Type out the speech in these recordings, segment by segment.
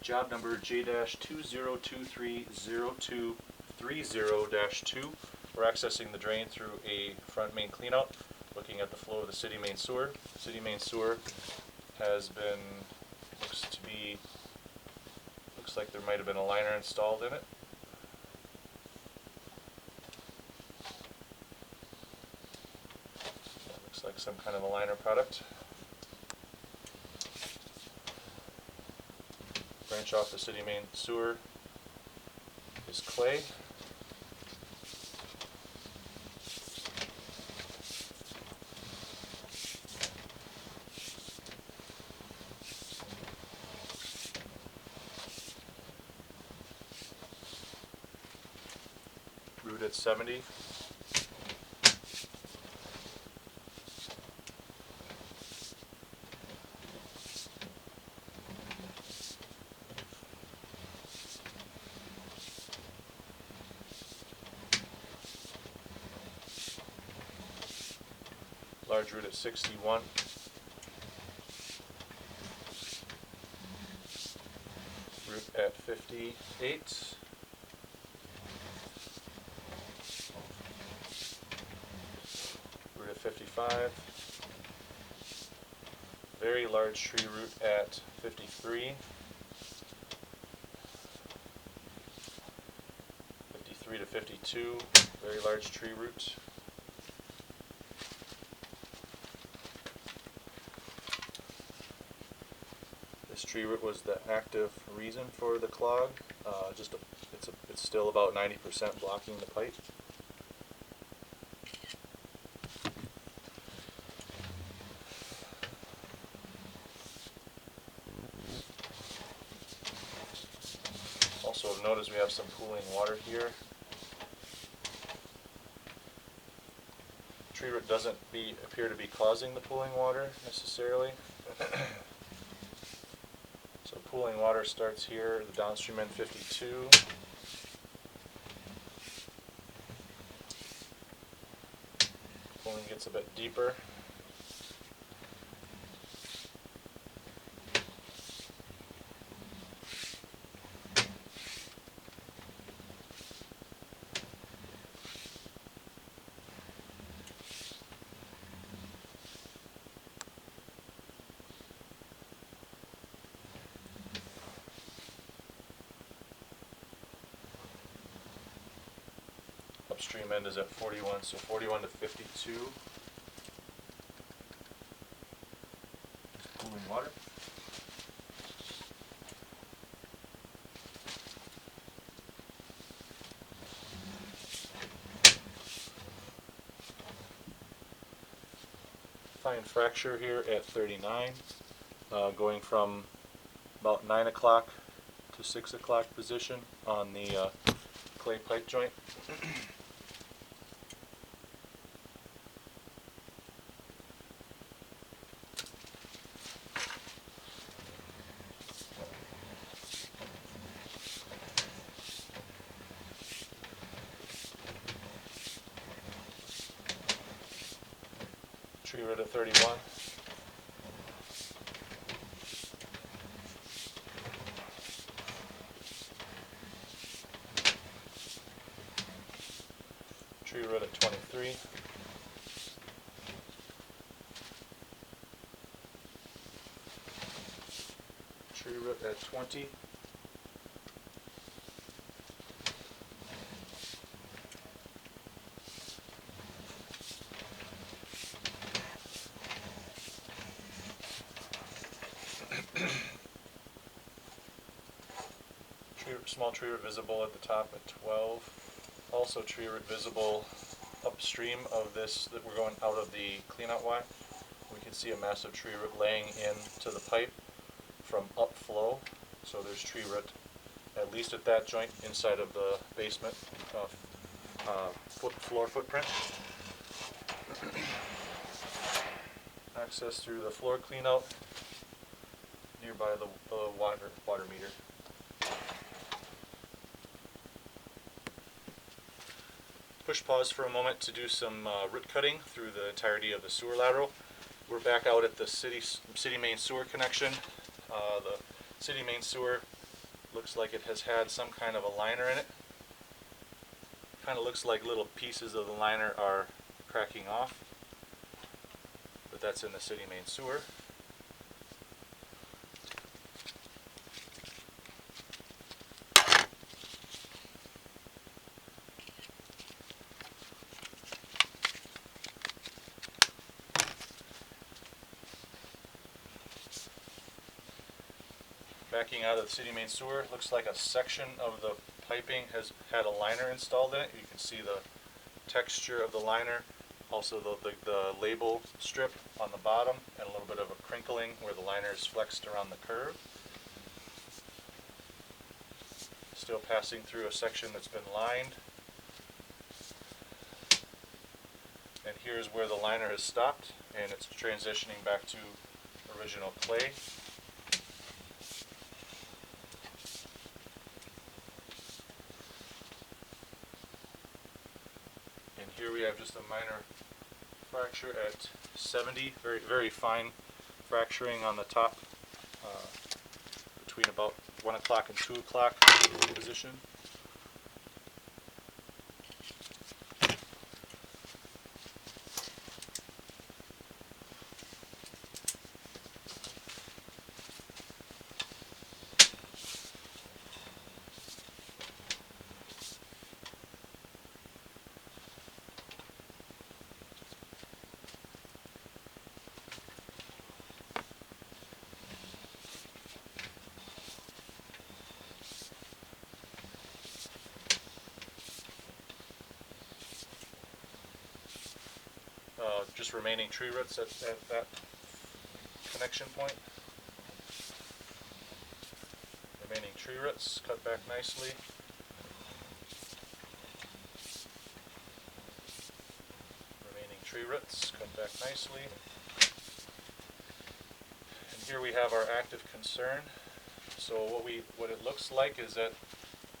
job number J-20230230-2. We're accessing the drain through a front main cleanout, looking at the flow of the city main sewer. City main sewer has been, looks like there might have been a liner installed in it. That looks like some kind of a liner product. Branch off the city main sewer is clay. Root at 70. Large root at 61. Root at 58. Root at 55. Very large tree root at 53. 53 to 52. Very large tree root. This tree root was the active reason for the clog. It's still about 90% blocking the pipe. Also notice we have some pooling water here. Tree root doesn't appear to be causing the pooling water necessarily. So pooling water starts here, the downstream end 52. Pooling gets a bit deeper. Upstream end is at 41, so 41 to 52. Cooling water. Fine fracture here at 39, going from about 9 o'clock to 6 o'clock position on the clay pipe joint. Tree root at 31. Tree root at 23. Tree root at 20. Small tree root visible at the top at 12. Also tree root visible upstream of this, that we're going out of the cleanout Y. We can see a massive tree root laying into the pipe from upflow. So there's tree root at least at that joint inside of the basement floor footprint. Access through the floor cleanout nearby the water meter. Push pause for a moment to do some root cutting through the entirety of the sewer lateral. We're back out at the city main sewer connection. The city main sewer Looks like it has had some kind of a liner in it. Kind of looks like little pieces of the liner are cracking off, but that's in the city main sewer. Backing out of the city main sewer, looks like a section of the piping has had a liner installed in it. You can see the texture of the liner, also the label strip on the bottom, and a little bit of a crinkling where the liner is flexed around the curve. Still passing through a section that's been lined. And here's where the liner has stopped, and it's transitioning back to original clay. And here we have just a minor fracture at 70, very fine fracturing on the top, between about 1 o'clock and 2 o'clock position. Just remaining tree roots at that connection point. Remaining tree roots cut back nicely. Remaining tree roots cut back nicely. And here we have our active concern. So what it looks like is that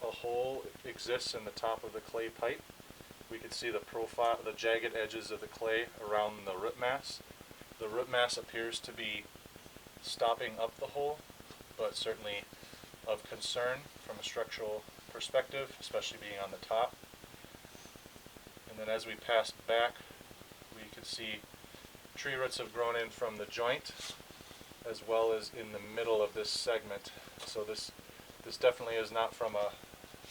a hole exists in the top of the clay pipe. We can see the profile, the jagged edges of the clay around the root mass. The root mass appears to be stopping up the hole, but certainly of concern from a structural perspective, especially being on the top. And then as we pass back, we can see tree roots have grown in from the joint as well as in the middle of this segment. So this definitely is not from a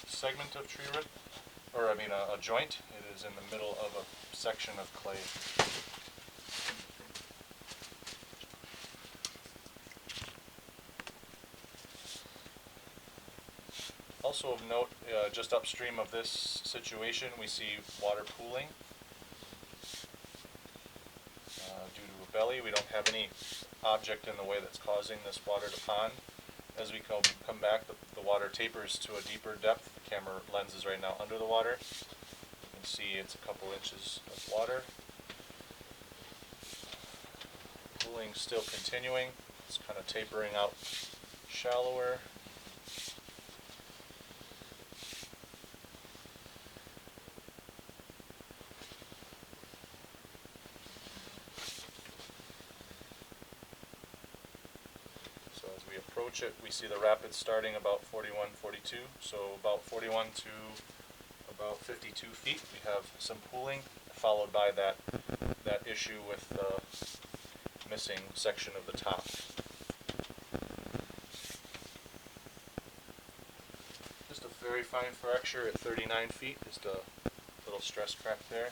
segment of tree root, or I mean a joint. It is in the middle of a section of clay. Also of note, just upstream of this situation, we see water pooling. Due to a belly, we don't have any object in the way that's causing this water to pond. As we come back, the water tapers to a deeper depth. The camera lens is right now under the water. You can see it's a couple inches of water. Pooling still continuing. It's kind of tapering out shallower. So as we approach it, we see the rapids starting about 41, 42. So about 41 to about 52 feet. We have some pooling, followed by that issue with the missing section of the top. Just a very fine fracture at 39 feet. Just a little stress crack there.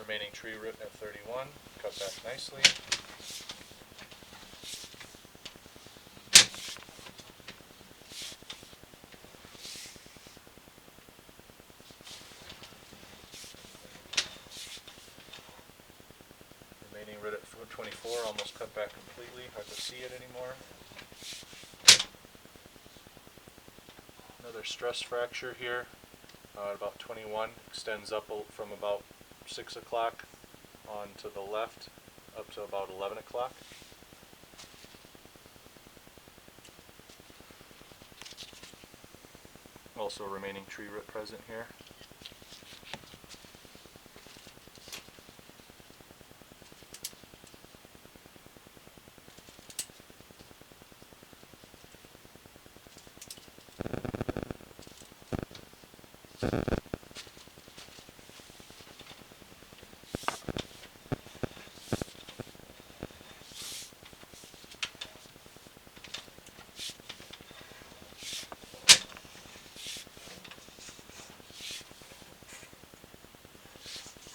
Remaining tree root at 31, cut back nicely. Remaining root at 24, almost cut back completely, hard to see it anymore. Another stress fracture here at about 21, extends up from about 6 o'clock on to the left up to about 11 o'clock. also remaining tree root present here.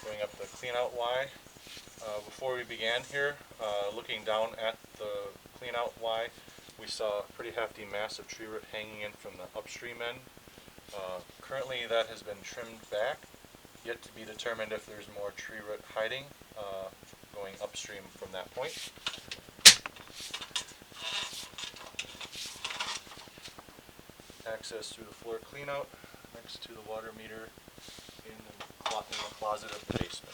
Going up the clean out Y. Before we began here, looking down at the clean out Y, we saw a pretty hefty mass of tree root hanging in from the upstream end. Currently that has been trimmed back, yet to be determined if there's more tree root hiding going upstream from that point. Access through the floor cleanout next to the water meter in the closet of the basement.